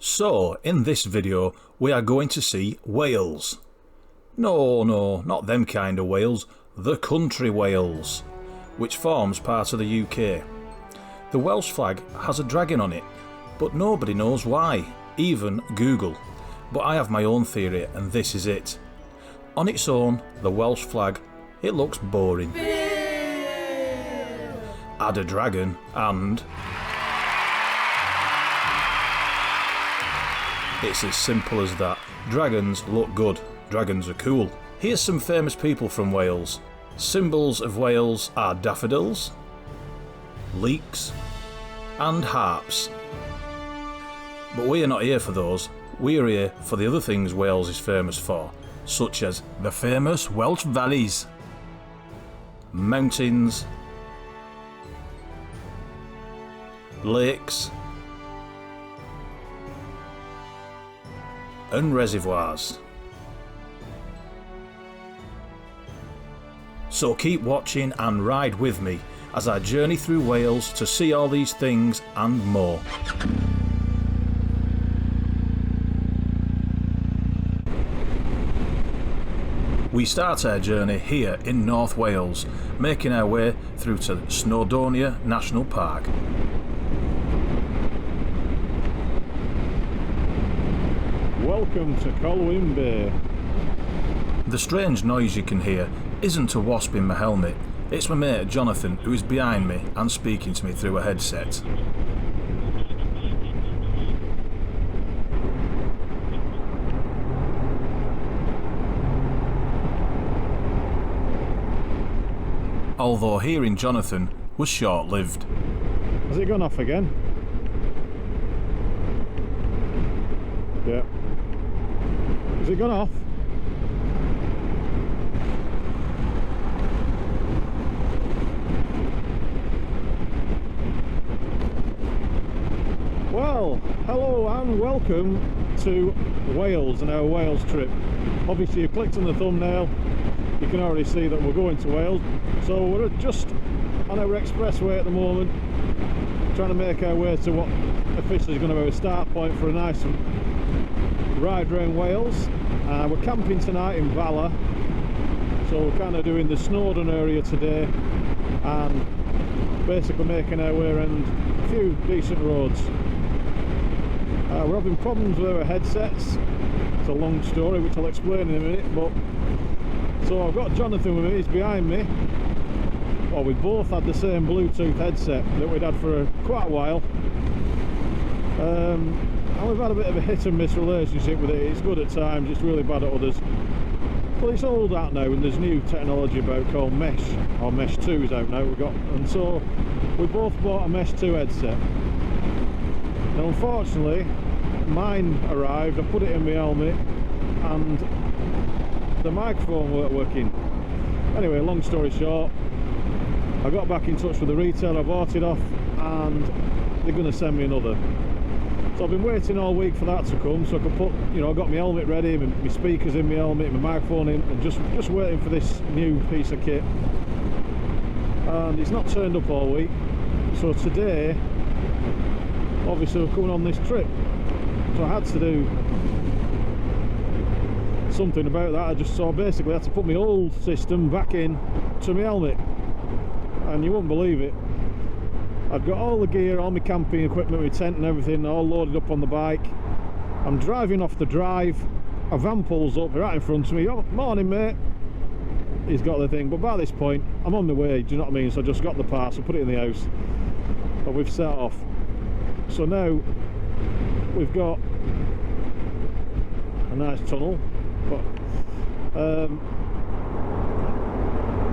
So, in this video, we are going to see Wales. No, not them kind of Wales, the country Wales, which forms part of the UK. The Welsh flag has a dragon on it, but nobody knows why, even Google. But I have my own theory, and this is it. On its own, the Welsh flag, it looks boring. Add a dragon and... it's as simple as that. Dragons look good. Dragons are cool. Here's some famous people from Wales. Symbols of Wales are daffodils, leeks, and harps. But we are not here for those. We are here for the other things Wales is famous for, such as the famous Welsh valleys, mountains, lakes, and reservoirs. So keep watching and ride with me as I journey through Wales to see all these things and more. We start our journey here in North Wales, making our way through to Snowdonia National Park. Welcome to Colwyn Bay. The strange noise you can hear isn't a wasp in my helmet, it's my mate Jonathan who is behind me and speaking to me through a headset. Although hearing Jonathan was short-lived. Has it gone off again? Yeah. Has it gone off? Well, hello and welcome to Wales and our Wales trip. Obviously you clicked on the thumbnail, you can already see that we're going to Wales. So we're just on our expressway at the moment, trying to make our way to what officially is going to be a start point for a nice ride around Wales. We're camping tonight in Bangor, so we're kind of doing the Snowdonia area today and basically making our way around a few decent roads. We're having problems with our headsets. It's a long story which I'll explain in a minute, but so I've got Jonathan with me, he's behind me. Well, we both had the same Bluetooth headset that we'd had for quite a while. And we've had a bit of a hit and miss relationship with it. It's good at times, it's really bad at others. But it's old out now, and there's new technology about called Mesh, or Mesh 2 is out now. And so we both bought a Mesh 2 headset. Now unfortunately, mine arrived, I put it in my helmet, and the microphone weren't working. Anyway, long story short, I got back in touch with the retailer, I bought it off, and they're going to send me another. So I've been waiting all week for that to come, so I could put, you know, I got my helmet ready, my speakers in my helmet, my microphone in, and just waiting for this new piece of kit. And it's not turned up all week, so today, obviously we're coming on this trip, so I had to do something about that. So I basically had to put my old system back in to my helmet, and you wouldn't believe it, I've got all the gear, all my camping equipment, my tent and everything all loaded up on the bike. I'm driving off the drive, a van pulls up right in front of me. Oh, morning mate. He's got the thing, but by this point I'm on my way, do you know what I mean? So I just got the parcel, put it in the house, and we've set off. So now we've got a nice tunnel, but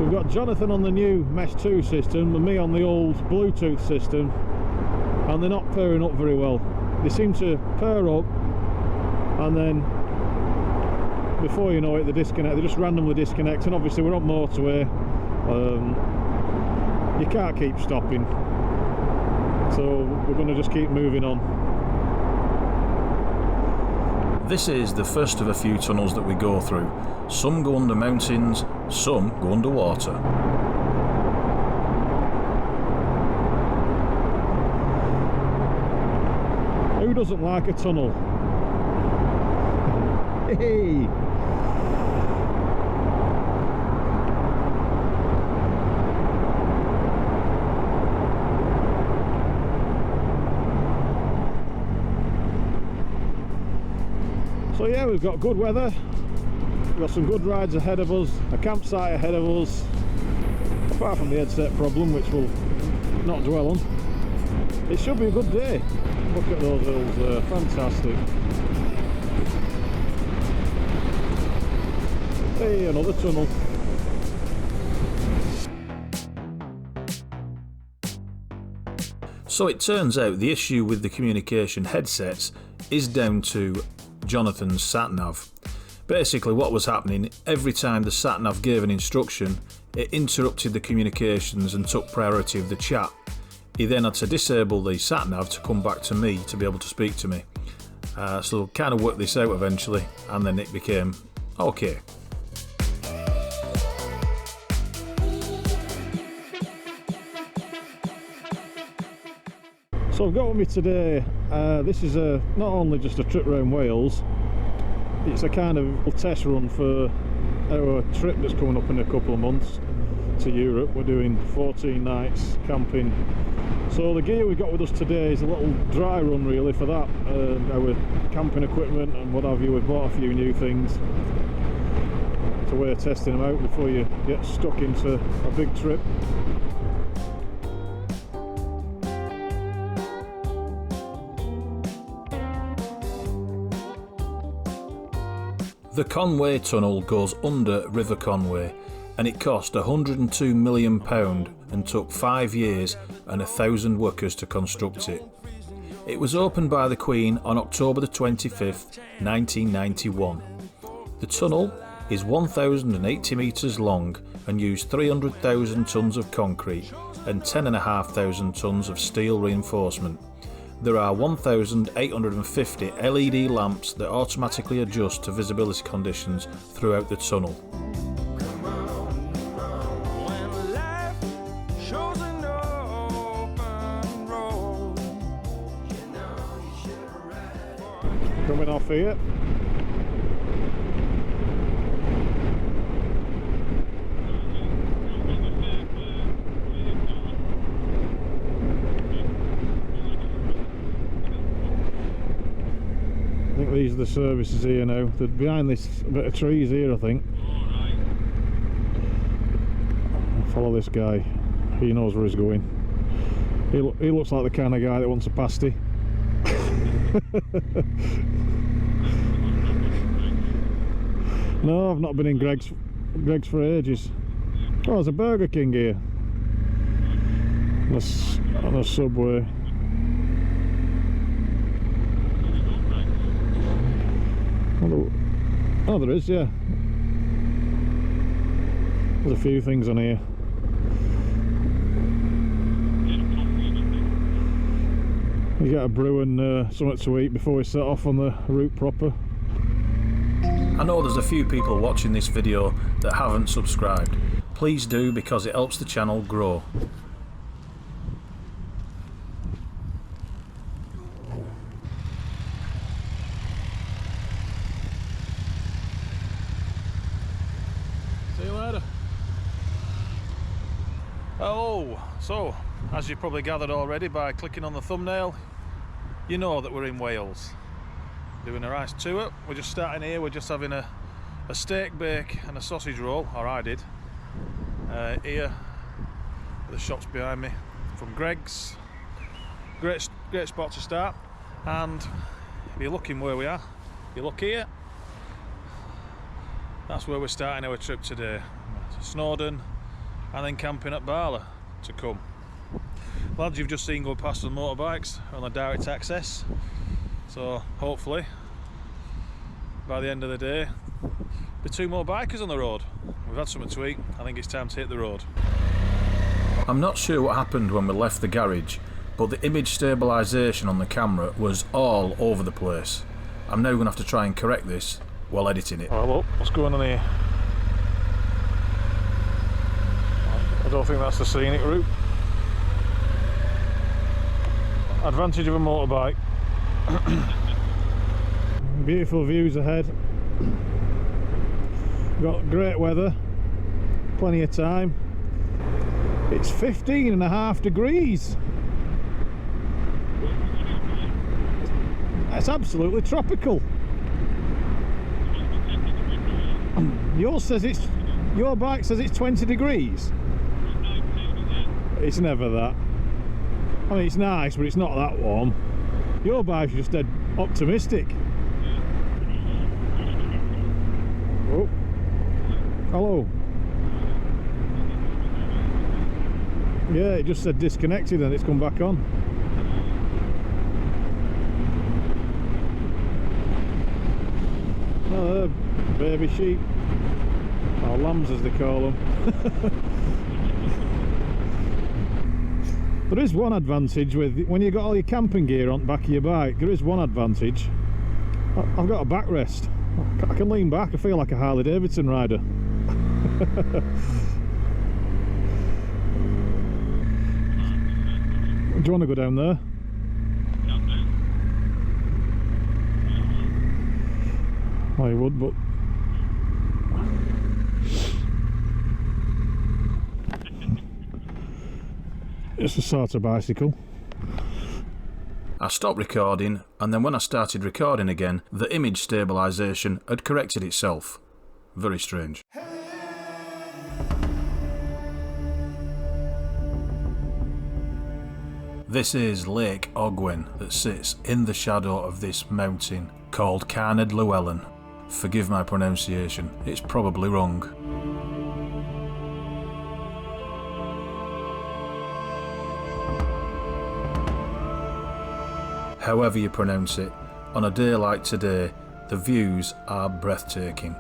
we've got Jonathan on the new Mesh 2 system and me on the old Bluetooth system, and they're not pairing up very well. They seem to pair up and then before you know it they disconnect, they just randomly disconnect, and obviously we're on motorway, you can't keep stopping, so we're going to just keep moving on. This is the first of a few tunnels that we go through. Some go under mountains, some go underwater. Who Who doesn't like a tunnel? Hey! So yeah, we've got good weather, we've got some good rides ahead of us, a campsite ahead of us, apart from the headset problem, which we'll not dwell on. It should be a good day. Look at those hills there, fantastic. Hey, another tunnel. So it turns out the issue with the communication headsets is down to Jonathan's sat-nav. Basically what was happening, every time the sat-nav gave an instruction, it interrupted the communications and took priority of the chat. He then had to disable the sat-nav to come back to me to be able to speak to me. So kind of worked this out eventually, and then it became okay. So I've got with me today, this is not only just a trip around Wales, it's a kind of test run for our trip that's coming up in a couple of months to Europe. We're doing 14 nights camping. So the gear we got with us today is a little dry run really for that. Our camping equipment and what have you, we've bought a few new things. It's a way of testing them out before you get stuck into a big trip. The Conway Tunnel goes under River Conway, and it cost £102 million and took 5 years and 1,000 workers to construct it. It was opened by the Queen on October the 25th, 1991. The tunnel is 1,080 metres long and used 300,000 tonnes of concrete and 10,500 tonnes of steel reinforcement. There are 1,850 LED lamps that automatically adjust to visibility conditions throughout the tunnel. Coming off here. I think these are the services here now. They're behind this bit of trees here, I think. I'll follow this guy. He knows where he's going. He looks like the kind of guy that wants a pasty. No, I've not been in Greg's for ages. Oh, there's a Burger King here. And a Subway. Oh, there is, yeah. There's a few things on here. You get a brew and something to eat before we set off on the route proper. I know there's a few people watching this video that haven't subscribed. Please do, because it helps the channel grow. See you later. Hello. So, as you probably gathered already by clicking on the thumbnail, you know that we're in Wales. Doing a nice tour. We're just starting here, we're just having a steak bake and a sausage roll, or I did. Here, the shops behind me from Greg's. Great spot to start. And if you're looking where we are, if you look here, that's where we're starting our trip today. Snowdon, and then camping at Barla to come. Lads you've just seen go past on motorbikes on the direct access, so hopefully by the end of the day there'll be 2 more bikers on the road. We've had something to eat, I think it's time to hit the road. I'm not sure what happened when we left the garage, but the image stabilisation on the camera was all over the place. I'm now going to have to try and correct this while editing it. Oh, look, what's going on here? I don't think that's the scenic route. Advantage of a motorbike, Beautiful views ahead. Got great weather, plenty of time. It's 15.5 degrees. That's absolutely tropical. Your bike says it's 20 degrees. It's never that. I mean, it's nice, but it's not that warm. Your bike's just dead optimistic. Oh, hello. Yeah, it just said disconnected and it's come back on. Oh, baby sheep, or lambs as they call them. There is one advantage with when you've got all your camping gear on the back of your bike. There is one advantage. I've got a backrest. I can lean back. I feel like a Harley Davidson rider. Do you want to go down there? I would, but it's a sort of bicycle. I stopped recording, and then when I started recording again, the image stabilisation had corrected itself. Very strange. This is Lake Ogwen that sits in the shadow of this mountain called Carned Llewellyn. Forgive my pronunciation, it's probably wrong. However you pronounce it, on a day like today, the views are breathtaking.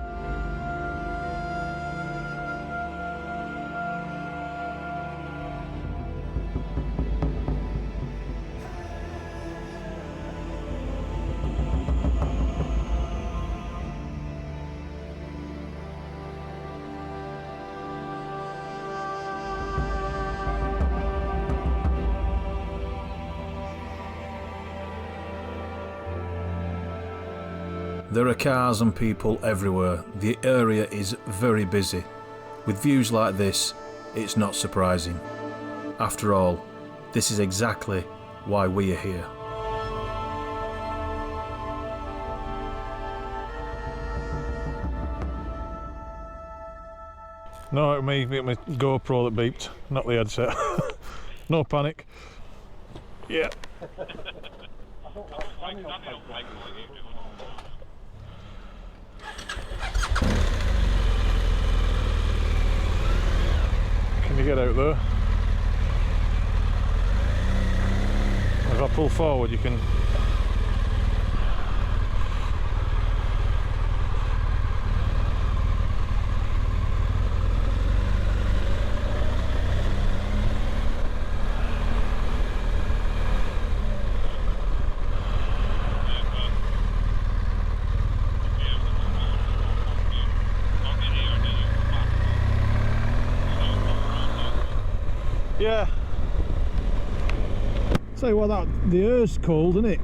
There are cars and people everywhere. The area is very busy. With views like this, it's not surprising. After all, this is exactly why we are here. No, it was my GoPro that beeped, not the headset. No panic. Yeah. Can you get out there? If I pull forward, you can. Yeah. Tell you what, the air's cold, isn't it?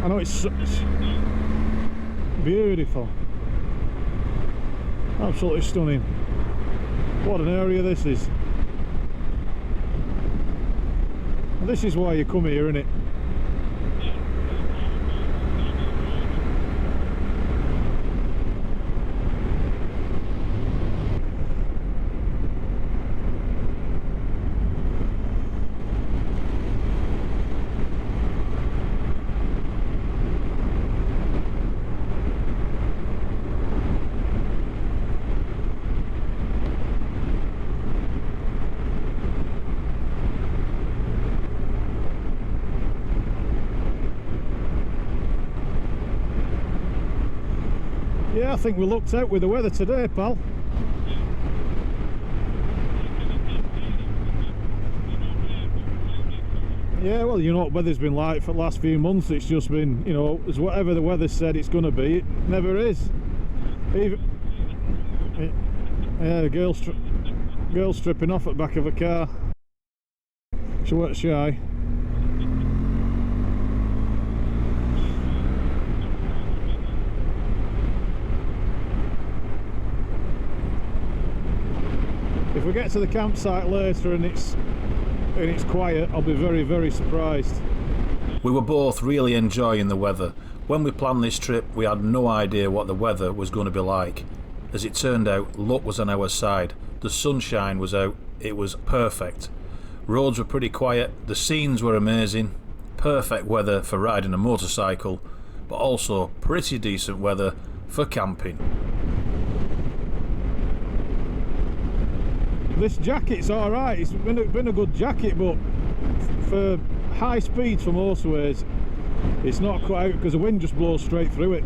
I know it's beautiful. Absolutely stunning. What an area this is. This is why you come here, isn't it? Yeah, I think we lucked out with the weather today, pal. Yeah, well, you know what weather's been like for the last few months. It's just been, you know, as whatever the weather said it's going to be, it never is. Even, yeah, the girl's stripping off at the back of a car. She weren't shy. we get to the campsite later and it's quiet, I'll be very, very surprised. We were both really enjoying the weather. When we planned this trip, we had no idea what the weather was going to be like. As it turned out, luck was on our side. The sunshine was out, it was perfect. Roads were pretty quiet, the scenes were amazing. Perfect weather for riding a motorcycle, but also pretty decent weather for camping. This jacket's alright, it's been a good jacket, but for high speeds for motorways, it's not quite out because the wind just blows straight through it.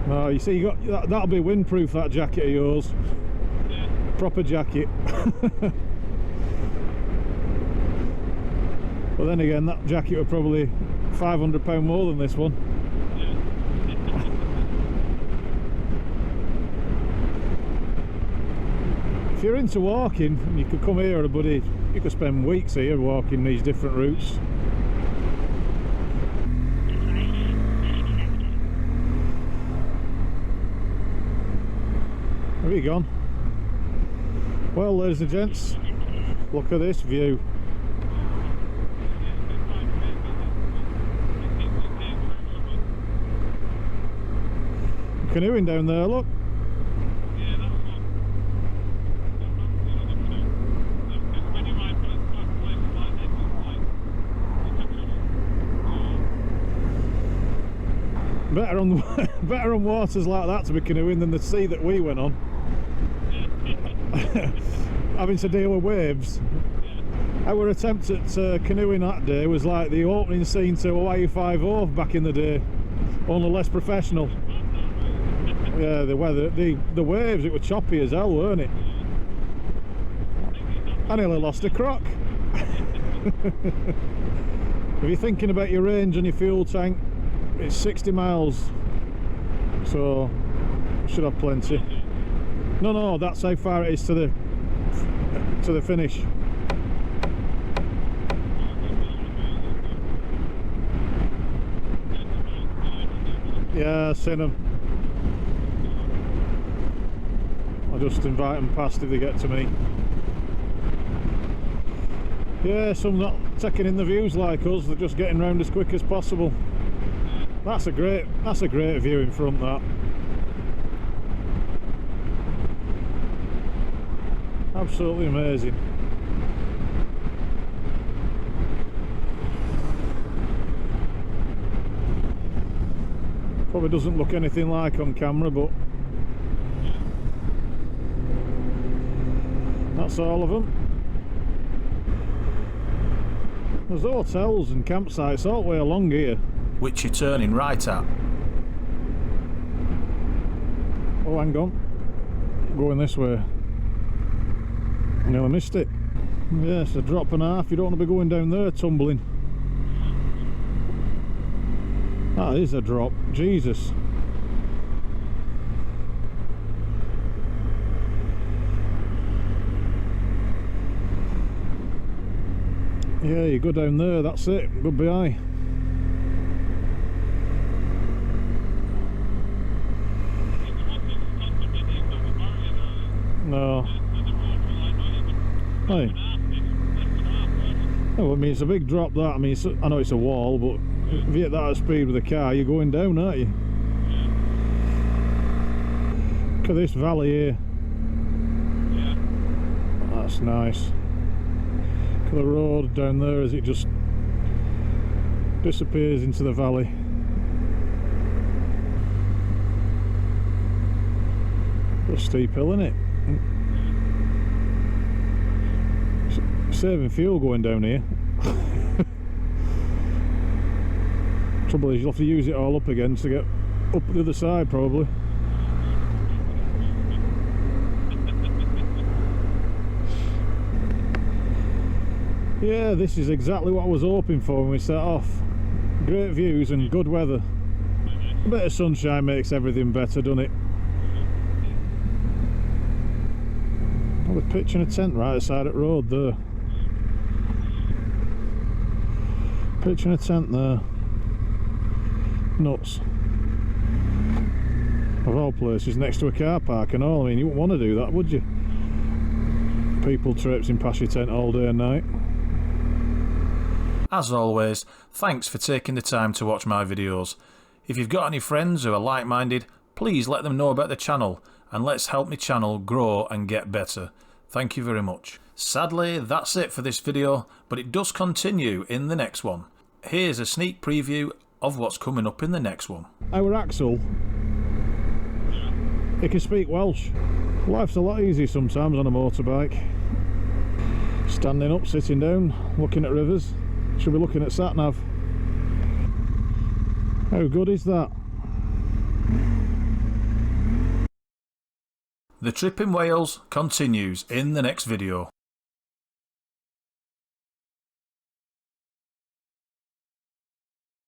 No, you see, you got that'll be windproof, that jacket of yours. Yeah. Proper jacket. But then again, that jacket was probably £500 more than this one. If you're into walking, you could come here, buddy. You could spend weeks here walking these different routes. Have you gone? Well, ladies and gents, look at this view. Canoeing down there, look. Better on waters like that to be canoeing than the sea that we went on. Having to deal with waves. Our attempt at canoeing that day was like the opening scene to Hawaii 5-0 back in the day, only less professional. Yeah, the weather, the waves, it was choppy as hell, weren't it? I nearly lost a croc. If you're thinking about your range on your fuel tank, it's 60 miles, so should have plenty. No, that's how far it is to the finish. Yeah, I've seen them. I'll just invite them past if they get to me. Yeah, some not taking in the views like us, they're just getting round as quick as possible. That's a great view in front, that. Absolutely amazing. Probably doesn't look anything like on camera, but that's all of them. There's hotels and campsites all the way along here. Which you're turning right at. Oh, hang on. Going this way. I nearly missed it. Yeah, it's a drop and a half. You don't want to be going down there tumbling. That is a drop. Jesus. Yeah, you go down there, that's it. Goodbye. No. Hey. Oh, I mean, it's a big drop, that. I mean, I know it's a wall, but if you hit that at speed with a car, you're going down, aren't you? Look at this valley here. That's nice. Look at the road down there as it just disappears into the valley. A steep hill, isn't it? Saving fuel going down here. Trouble is you'll have to use it all up again to get up the other side, probably. Yeah, this is exactly what I was hoping for when we set off. Great views and good weather. A bit of sunshine makes everything better, doesn't it? We're pitching a tent right aside of the road there. Pitching a tent there. Nuts. Of all places, next to a car park and all. I mean, you wouldn't want to do that, would you? people traipsing past your tent all day and night. As always, thanks for taking the time to watch my videos. If you've got any friends who are like-minded, please let them know about the channel, and let's help my channel grow and get better. Thank you very much. Sadly, that's it for this video, but it does continue in the next one. Here's a sneak preview of what's coming up in the next one. Our Axel, he can speak Welsh. Life's a lot easier sometimes on a motorbike. Standing up, sitting down, looking at rivers. Should be looking at sat-nav. How good is that? The trip in Wales continues in the next video.